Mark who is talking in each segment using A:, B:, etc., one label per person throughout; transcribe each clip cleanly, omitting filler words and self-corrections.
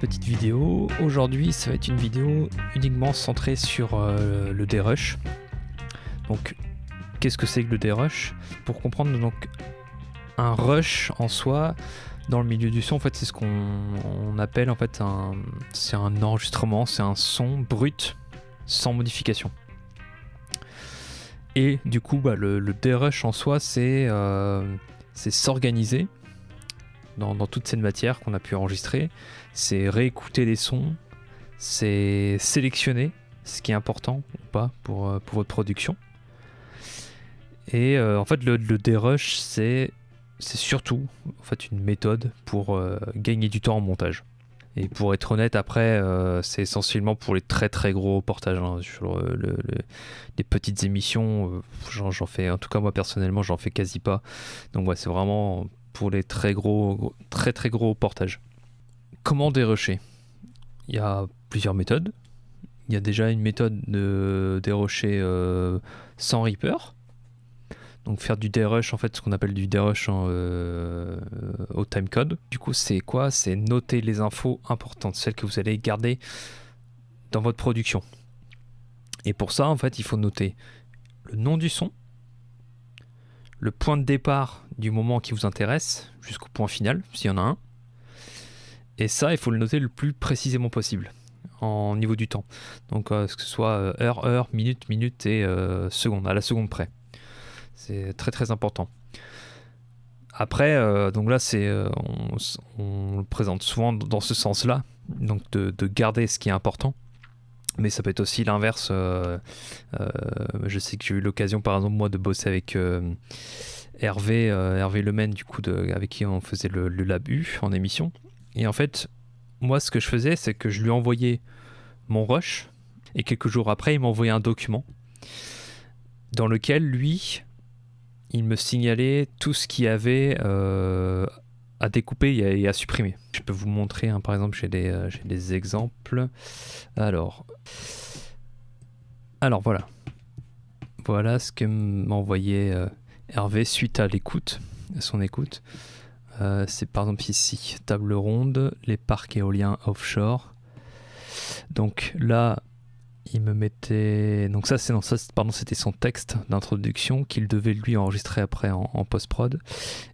A: petite vidéo. Aujourd'hui, ça va être une vidéo uniquement centrée sur le DRush. Donc, qu'est-ce que c'est que le DRush? Pour comprendre, donc, un rush en soi, dans le milieu du son, en fait, c'est ce qu'on appelle en fait c'est un enregistrement, c'est un son brut sans modification. Et du coup, le DRush en soi, c'est s'organiser dans toute cette matière qu'on a pu enregistrer, c'est réécouter les sons, c'est sélectionner ce qui est important ou pas pour votre production. Et en fait, le DRush, c'est surtout en fait une méthode pour gagner du temps en montage. Et pour être honnête, après, c'est essentiellement pour les très très gros reportages. Sur les petites émissions, j'en fais, en tout cas moi personnellement, j'en fais quasi pas. Donc ouais, c'est vraiment pour les très très gros reportages. Comment dérusher? Il y a plusieurs méthodes. Il y a déjà une méthode de dérusher sans Reaper. Donc faire du DRush, en fait, ce qu'on appelle du DRush au timecode. Du coup, c'est quoi? C'est noter les infos importantes, celles que vous allez garder dans votre production. Et pour ça, en fait, il faut noter le nom du son, le point de départ du moment qui vous intéresse, jusqu'au point final, s'il y en a un. Et ça, il faut le noter le plus précisément possible, en niveau du temps. Donc, que ce soit heure, minute et seconde, à la seconde près. C'est très très important. Après, donc là, on le présente souvent dans ce sens-là, donc de garder ce qui est important. Mais ça peut être aussi l'inverse. Je sais que j'ai eu l'occasion, par exemple, moi, de bosser avec Hervé Lemaine, du coup, avec qui on faisait le Lab U en émission. Et en fait, moi, ce que je faisais, c'est que je lui envoyais mon rush, et quelques jours après, il m'envoyait un document dans lequel, lui, il me signalait tout ce qu'il y avait à découper et à supprimer. Je peux vous montrer, hein, par exemple, j'ai des exemples. Alors voilà. Voilà ce que m'envoyait Hervé suite à son écoute. C'est par exemple ici, table ronde, les parcs éoliens offshore. Donc là, il me mettait... Donc c'était son texte d'introduction qu'il devait lui enregistrer après en post-prod.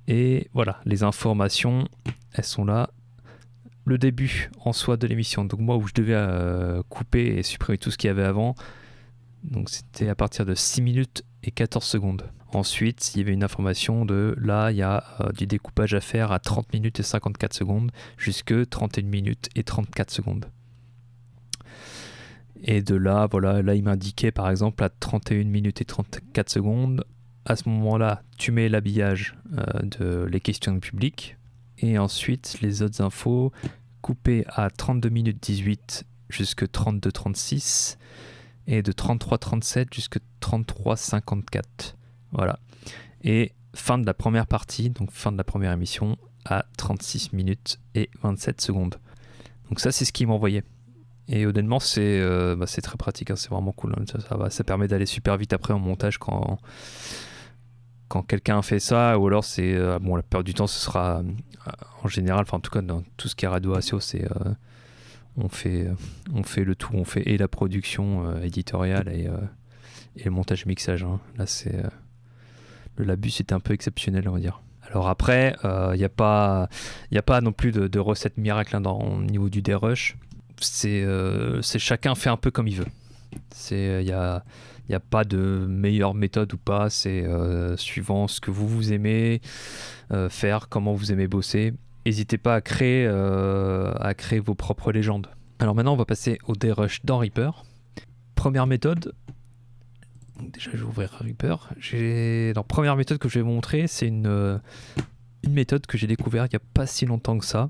A: Et voilà, les informations, elles sont là. Le début en soi de l'émission, donc moi où je devais couper et supprimer tout ce qu'il y avait avant, donc c'était à partir de 6 minutes et 14 secondes. Ensuite, il y avait une information de là, il y a du découpage à faire à 30 minutes et 54 secondes jusque 31 minutes et 34 secondes. Et de là, voilà, là il m'indiquait par exemple à 31 minutes et 34 secondes, à ce moment-là, tu mets l'habillage de les questions du public. Et ensuite, les autres infos coupées à 32 minutes 18 jusque 32-36 et de 33-37 jusque 33-54. Voilà. Et fin de la première partie, donc fin de la première émission, à 36 minutes et 27 secondes. Donc ça, c'est ce qu'il m'envoyait. Et honnêtement, c'est très pratique, hein, c'est vraiment cool. Hein, ça permet d'aller super vite après en montage quand quelqu'un fait ça, ou alors c'est la plupart du temps ce sera en général, enfin en tout cas dans tout ce qui est radio ASIO, c'est on fait le tout, on fait et la production éditoriale et le montage mixage. Hein. Là c'est le Labus était un peu exceptionnel, on va dire. Alors après, il y a pas non plus de recette miracle, hein, au niveau du DRush. C'est chacun fait un peu comme il veut. Il y a pas de meilleure méthode ou pas, c'est suivant ce que vous aimez faire, comment vous aimez bosser. N'hésitez pas à créer vos propres légendes. Alors maintenant, on va passer au DRush dans Reaper. Première méthode. Donc déjà, je vais ouvrir Reaper. La première méthode que je vais vous montrer, c'est une méthode que j'ai découverte il n'y a pas si longtemps que ça.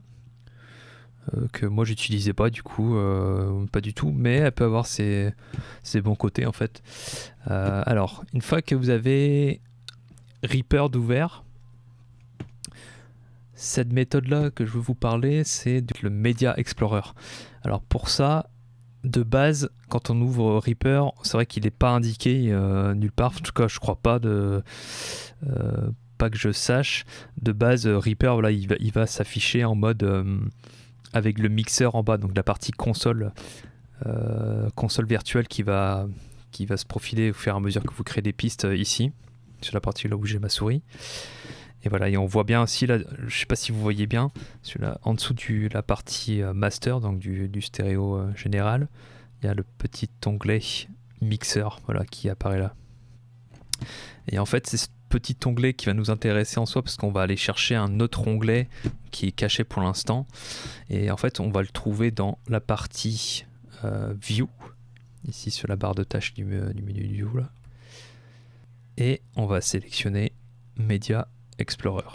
A: Que moi j'utilisais pas du coup, pas du tout, mais elle peut avoir ses bons côtés en fait. Alors, une fois que vous avez Reaper d'ouvert, cette méthode là que je veux vous parler, c'est le Media Explorer. Alors pour ça, de base, quand on ouvre Reaper, c'est vrai qu'il n'est pas indiqué nulle part, en tout cas je crois pas pas que je sache. De base, Reaper, voilà, il va s'afficher en mode avec le mixeur en bas, donc la partie console, console virtuelle qui va se profiler au fur et à mesure que vous créez des pistes ici, sur la partie là où j'ai ma souris. Et voilà, et on voit bien aussi là, je sais pas si vous voyez bien, celui-là, en dessous de la partie master, donc du stéréo général, il y a le petit onglet mixeur, voilà, qui apparaît là. Et en fait, c'est ce petit onglet qui va nous intéresser en soi, parce qu'on va aller chercher un autre onglet qui est caché pour l'instant. Et en fait, on va le trouver dans la partie View, ici sur la barre de tâches du menu View là. Et on va sélectionner Media Explorer.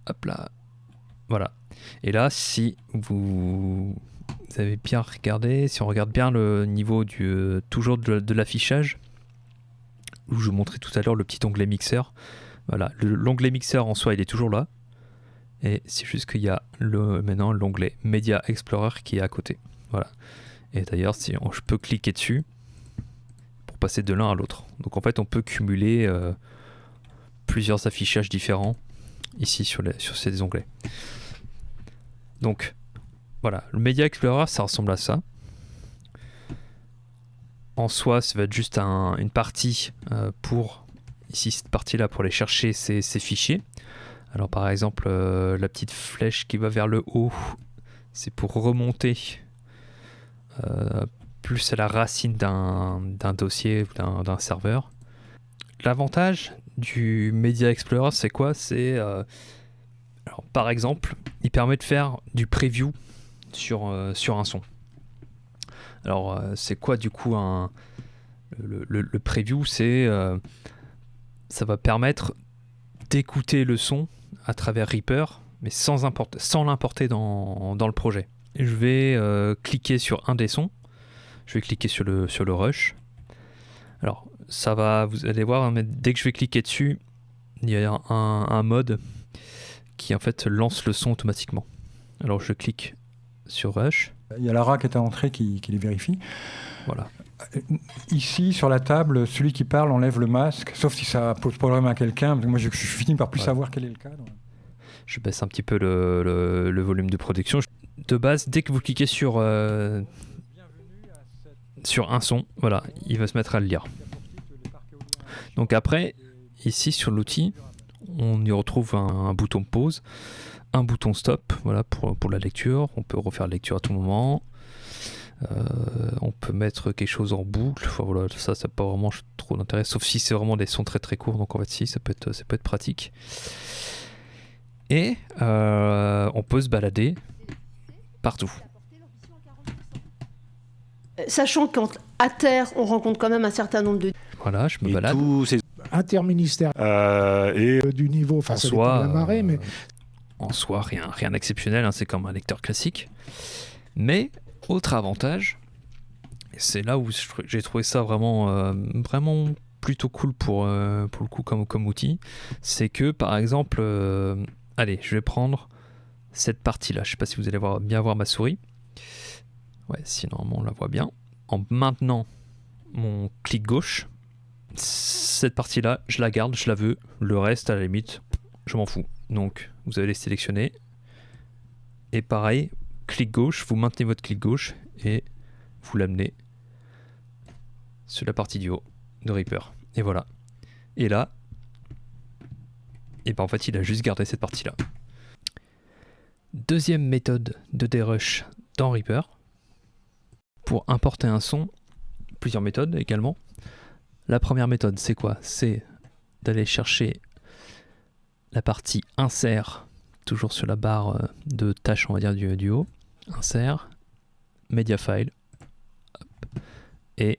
A: Hop là. Voilà. Et là, si vous avez bien regardé, si on regarde bien le niveau toujours de l'affichage, où je vous montrais tout à l'heure le petit onglet mixeur. Voilà, l'onglet mixeur en soi, il est toujours là. Et c'est juste qu'il y a maintenant l'onglet Media Explorer qui est à côté. Voilà. Et d'ailleurs, je peux cliquer dessus pour passer de l'un à l'autre. Donc en fait, on peut cumuler plusieurs affichages différents ici sur ces onglets. Donc voilà, le Media Explorer, ça ressemble à ça. En soi, ça va être juste une partie pour, ici cette partie-là, pour aller chercher ces fichiers. Alors par exemple, la petite flèche qui va vers le haut, c'est pour remonter plus à la racine d'un dossier ou d'un serveur. L'avantage du Media Explorer, c'est quoi? C'est, alors, par exemple, il permet de faire du preview sur un son. Alors, c'est quoi du coup le preview? C'est ça va permettre d'écouter le son à travers Reaper, mais sans l'importer dans le projet. Je vais cliquer sur un des sons. Je vais cliquer sur le Rush. Alors, ça va, vous allez voir, mais dès que je vais cliquer dessus, il y a un mode qui en fait lance le son automatiquement. Alors, je clique sur Rush.
B: Il y a Lara qui est à l'entrée qui les vérifie.
A: Voilà.
B: Ici, sur la table, celui qui parle enlève le masque, sauf si ça pose problème à quelqu'un. Moi, je finis par plus savoir quel est le cadre.
A: Je baisse un petit peu le volume de production. De base, dès que vous cliquez sur un son, voilà, il va se mettre à le lire. Donc après, ici sur l'outil, on y retrouve un bouton pause, un bouton stop, voilà, pour la lecture. On peut refaire la lecture à tout moment. On peut mettre quelque chose en boucle. Enfin, voilà, ça n'a pas vraiment trop d'intérêt, sauf si c'est vraiment des sons très très courts. Donc en fait, si, ça peut être pratique. Et on peut se balader partout.
C: Sachant qu'à terre, on rencontre quand même un certain nombre de...
A: Voilà, je me balade.
D: Tous ces
E: interministère du niveau, enfin ça dépend de la marée, mais
A: en soi, rien d'exceptionnel, hein, c'est comme un lecteur classique. Mais, autre avantage, et c'est là où j'ai trouvé ça vraiment plutôt cool pour le coup comme outil, c'est que par exemple, allez, je vais prendre cette partie-là. Je sais pas si vous allez bien voir ma souris. Ouais, si normalement on la voit bien. En maintenant mon clic gauche, cette partie-là, je la garde, je la veux. Le reste, à la limite, je m'en fous. Donc, vous allez sélectionner. Et pareil, clic gauche, vous maintenez votre clic gauche et vous l'amenez sur la partie du haut de Reaper. Et voilà. Et là, et ben en fait, il a juste gardé cette partie-là. Deuxième méthode de derush dans Reaper. Pour importer un son, plusieurs méthodes également. La première méthode, c'est quoi? C'est d'aller chercher la partie insert, toujours sur la barre de tâches, on va dire, du haut. Insert, media file, hop, et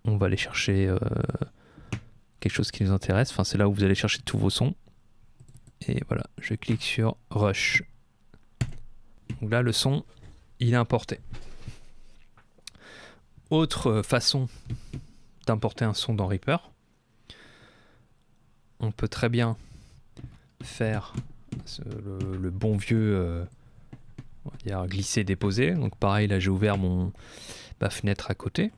A: on va aller chercher quelque chose qui nous intéresse. Enfin, c'est là où vous allez chercher tous vos sons. Et voilà, je clique sur Rush. Donc là, le son, il est importé. Autre façon d'importer un son dans Reaper, on peut très bien faire le bon vieux on va dire glisser déposer. Donc pareil, là j'ai ouvert ma fenêtre à côté,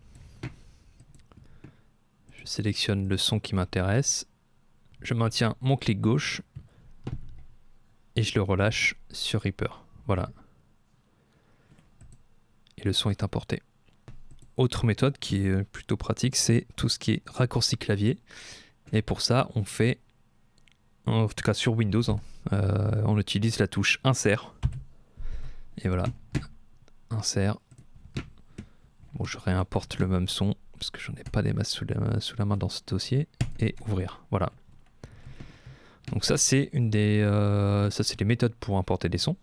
A: je sélectionne le son qui m'intéresse, je maintiens mon clic gauche et je le relâche sur Reaper. Voilà, le son est importé. Autre méthode qui est plutôt pratique, c'est tout ce qui est raccourci clavier. Et pour ça, on fait, en tout cas sur Windows, on utilise la touche insert. Et voilà, insert. Bon, je réimporte le même son parce que j'en ai pas des masses sous la main dans ce dossier. Et ouvrir, voilà. Donc ça c'est les méthodes pour importer des sons.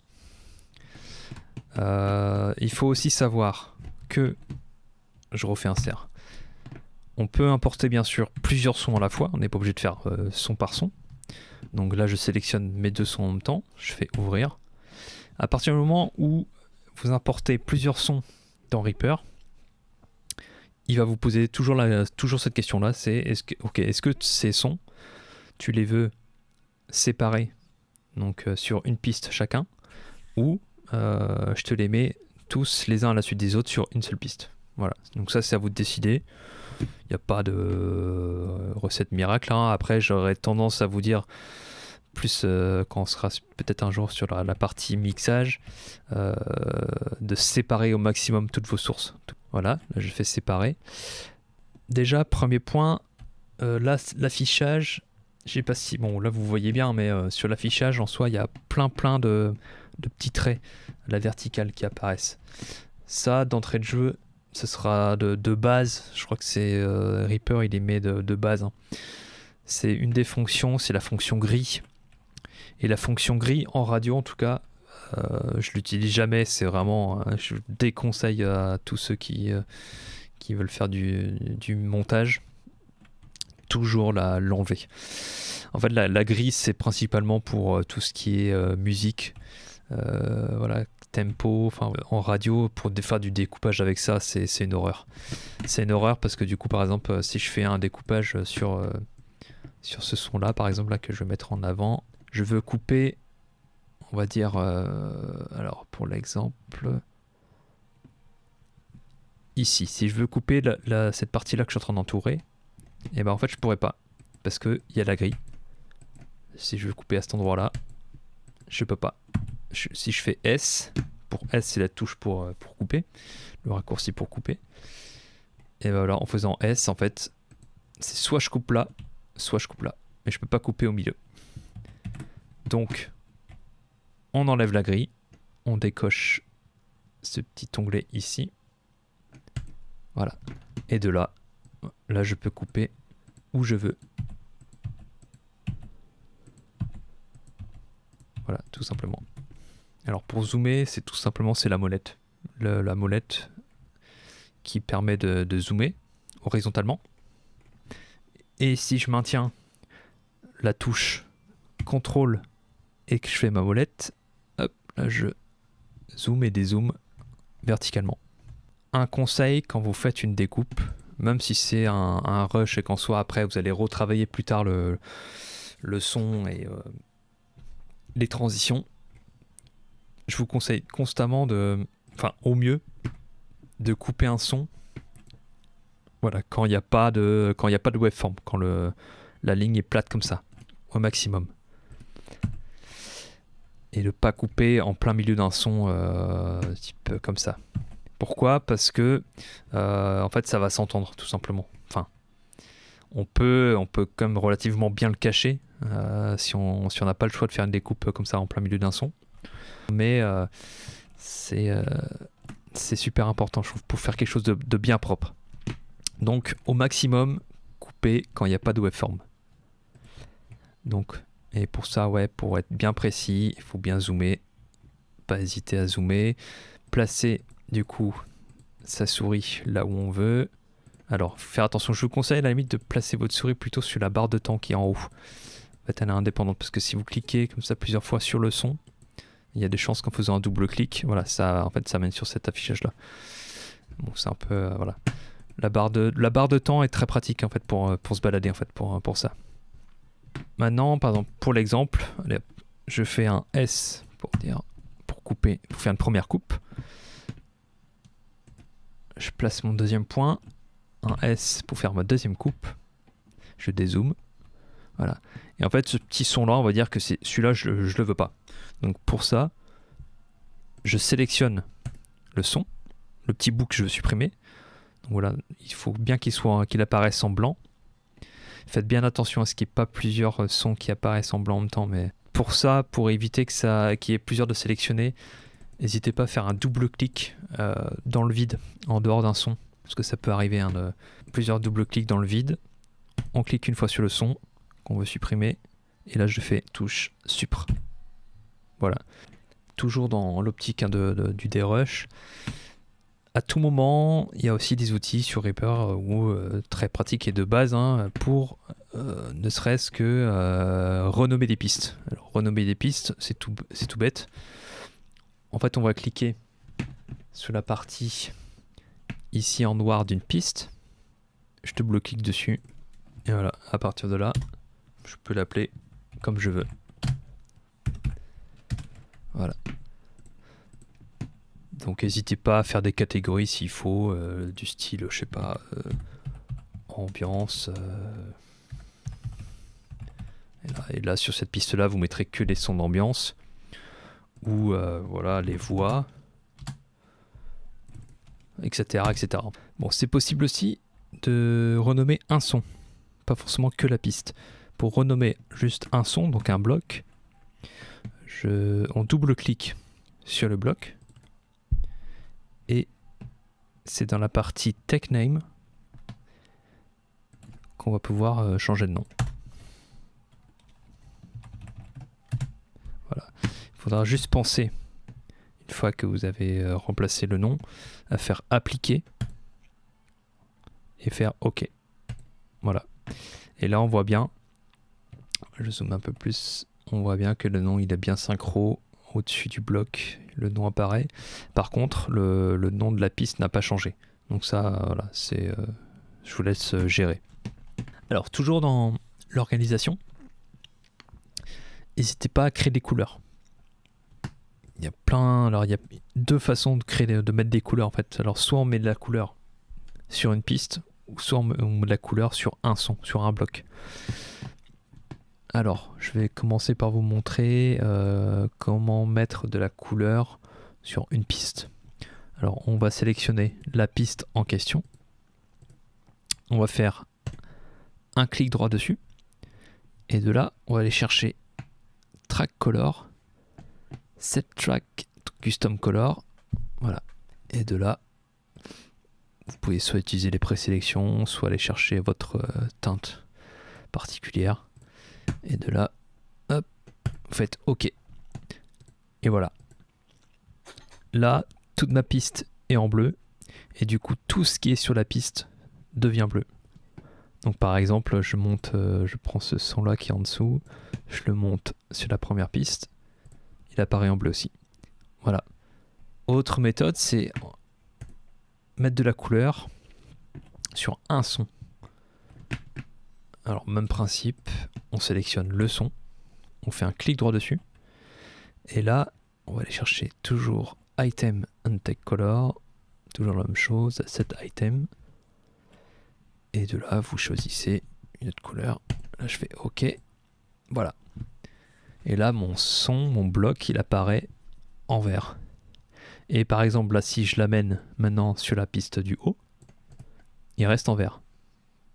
A: Il faut aussi savoir que, je refais insert, on peut importer bien sûr plusieurs sons à la fois, on n'est pas obligé de faire son par son. Donc là je sélectionne mes 2 sons en même temps, je fais ouvrir. À partir du moment où vous importez plusieurs sons dans Reaper, il va vous poser toujours cette question-là, c'est est-ce que ces sons, tu les veux séparés, donc sur une piste chacun, ou je te les mets tous les uns à la suite des autres sur une seule piste. Voilà, donc ça c'est à vous de décider. Il n'y a pas de recette miracle, hein. Après j'aurais tendance à vous dire plus quand on sera peut-être un jour sur la partie mixage, de séparer au maximum toutes vos sources. Voilà, là je fais séparer. Déjà, premier point, là l'affichage, je sais pas si, bon là vous voyez bien, mais sur l'affichage en soi il y a plein de petits traits à la verticale qui apparaissent. Ça, d'entrée de jeu, ce sera de base, je crois que c'est Reaper, il les met de base, hein. C'est une des fonctions, c'est la fonction gris. Et la fonction gris en radio en tout cas, je l'utilise jamais, c'est vraiment, je déconseille à tous ceux qui veulent faire du montage, toujours l'enlever. En fait la grille c'est principalement pour tout ce qui est musique, voilà, tempo, enfin en radio, pour faire du découpage avec ça c'est une horreur. C'est une horreur parce que du coup par exemple si je fais un découpage sur ce son là par exemple là que je vais mettre en avant, je veux couper, on va dire, alors pour l'exemple, ici, si je veux couper cette partie-là que je suis en train d'entourer, et ben en fait je pourrais pas, parce qu'il y a la grille. Si je veux couper à cet endroit-là, je peux pas. Si je fais S, pour S c'est la touche pour couper, le raccourci pour couper, et ben voilà, en faisant S, en fait, c'est soit je coupe là, soit je coupe là, mais je peux pas couper au milieu. Donc, on enlève la grille, on décoche ce petit onglet ici, voilà, et de là je peux couper où je veux. Voilà, tout simplement. Alors pour zoomer, c'est tout simplement la molette, la molette qui permet de zoomer horizontalement. Et si je maintiens la touche CTRL et que je fais ma molette, hop, là je zoome et dézoome verticalement. Un conseil quand vous faites une découpe, même si c'est un rush et qu'en soit après vous allez retravailler plus tard le son et les transitions, je vous conseille constamment au mieux, de couper un son, voilà, quand il n'y a pas de waveform, quand la ligne est plate comme ça, au maximum. Et de pas couper en plein milieu d'un son type comme ça. Pourquoi ? Parce que en fait ça va s'entendre tout simplement. Enfin, on peut quand même relativement bien le cacher si on n'a pas le choix de faire une découpe comme ça en plein milieu d'un son. Mais c'est super important, je trouve, pour faire quelque chose de bien propre. Donc au maximum, couper quand il n'y a pas de waveform. Donc, et pour ça, ouais, pour être bien précis, il faut bien zoomer. Pas hésiter à zoomer. Placer du coup sa souris là où on veut. Alors, faire attention, je vous conseille à la limite de placer votre souris plutôt sur la barre de temps qui est en haut. En fait, elle est indépendante parce que si vous cliquez comme ça plusieurs fois sur le son, il y a des chances qu'en faisant un double clic, voilà, ça mène sur cet affichage là. Bon, c'est un peu voilà. La barre de temps est très pratique en fait pour se balader en fait pour ça. Maintenant, par exemple, pour l'exemple, je fais un S pour couper, pour faire une première coupe. Je place mon deuxième point, un S pour faire ma deuxième coupe. Je dézoome, voilà. Et en fait, ce petit son là, on va dire que c'est celui-là, je le veux pas. Donc pour ça, je sélectionne le son, le petit bout que je veux supprimer. Donc voilà, il faut bien qu'il apparaisse en blanc. Faites bien attention à ce qu'il n'y ait pas plusieurs sons qui apparaissent en blanc en même temps, mais pour ça, pour éviter qu'il y ait plusieurs de sélectionnés, n'hésitez pas à faire un double clic dans le vide, en dehors d'un son, parce que ça peut arriver, plusieurs double clics dans le vide. On clique une fois sur le son qu'on veut supprimer, et là je fais touche Supr. Voilà. Toujours dans l'optique du DRush. À tout moment, il y a aussi des outils sur Reaper très pratiques et de base pour ne serait-ce que renommer des pistes. Alors, renommer des pistes, c'est tout bête. En fait, on va cliquer sur la partie ici en noir d'une piste. Je double-clique dessus. Et voilà, à partir de là, je peux l'appeler comme je veux. Voilà. Donc n'hésitez pas à faire des catégories s'il faut, du style, je sais pas, ambiance. Et là, sur cette piste-là, vous mettrez que les sons d'ambiance. Ou voilà, les voix, etc., etc. Bon, c'est possible aussi de renommer un son, pas forcément que la piste. Pour renommer juste un son, donc un bloc, on double-clique sur le bloc. Et c'est dans la partie Tech Name qu'on va pouvoir changer de nom. Voilà. Il faudra juste penser, une fois que vous avez remplacé le nom, à faire appliquer et faire OK. Voilà. Et là, on voit bien, je zoome un peu plus, on voit bien que le nom il est bien synchro au-dessus du bloc. Le nom apparaît. Par contre, le nom de la piste n'a pas changé. Donc ça, voilà, je vous laisse gérer. Alors, toujours dans l'organisation, n'hésitez pas à créer des couleurs. Il y a deux façons de mettre des couleurs en fait. Alors, soit on met de la couleur sur une piste, ou soit on met de la couleur sur un son, sur un bloc. Alors, je vais commencer par vous montrer comment mettre de la couleur sur une piste. Alors, on va sélectionner la piste en question. On va faire un clic droit dessus. Et de là, on va aller chercher Track Color, Set Track Custom Color. Voilà. Et de là, vous pouvez soit utiliser les présélections, soit aller chercher votre teinte particulière. Et de là, hop, vous faites OK. Et voilà. Là, toute ma piste est en bleu. Et du coup, tout ce qui est sur la piste devient bleu. Donc par exemple, je prends ce son-là qui est en dessous. Je le monte sur la première piste. Il apparaît en bleu aussi. Voilà. Autre méthode, c'est mettre de la couleur sur un son. Alors, même principe, on sélectionne le son, on fait un clic droit dessus, et là, on va aller chercher toujours Item and Take Color, toujours la même chose, Set Item, et de là, vous choisissez une autre couleur. Là, je fais OK, voilà. Et là, mon son, mon bloc, il apparaît en vert. Et par exemple, là, si je l'amène maintenant sur la piste du haut, il reste en vert.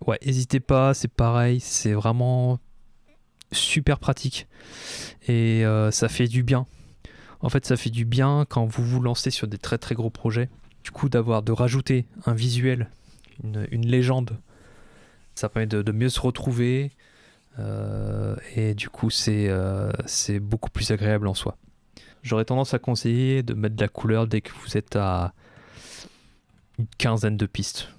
A: Ouais, n'hésitez pas, c'est pareil, c'est vraiment super pratique et ça fait du bien. En fait, ça fait du bien quand vous vous lancez sur des très très gros projets. Du coup, de rajouter un visuel, une légende, ça permet de mieux se retrouver et du coup, c'est beaucoup plus agréable en soi. J'aurais tendance à conseiller de mettre de la couleur dès que vous êtes à une quinzaine de pistes.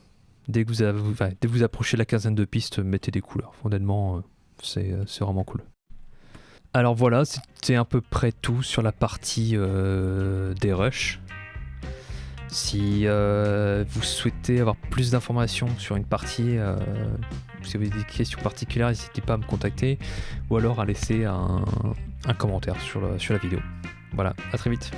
A: Dès que vous approchez la quinzaine de pistes, mettez des couleurs. Honnêtement, c'est vraiment cool. Alors voilà, c'était à peu près tout sur la partie des rushs. Si vous souhaitez avoir plus d'informations sur une partie, si vous avez des questions particulières, n'hésitez pas à me contacter ou alors à laisser un commentaire sur la vidéo. Voilà, à très vite.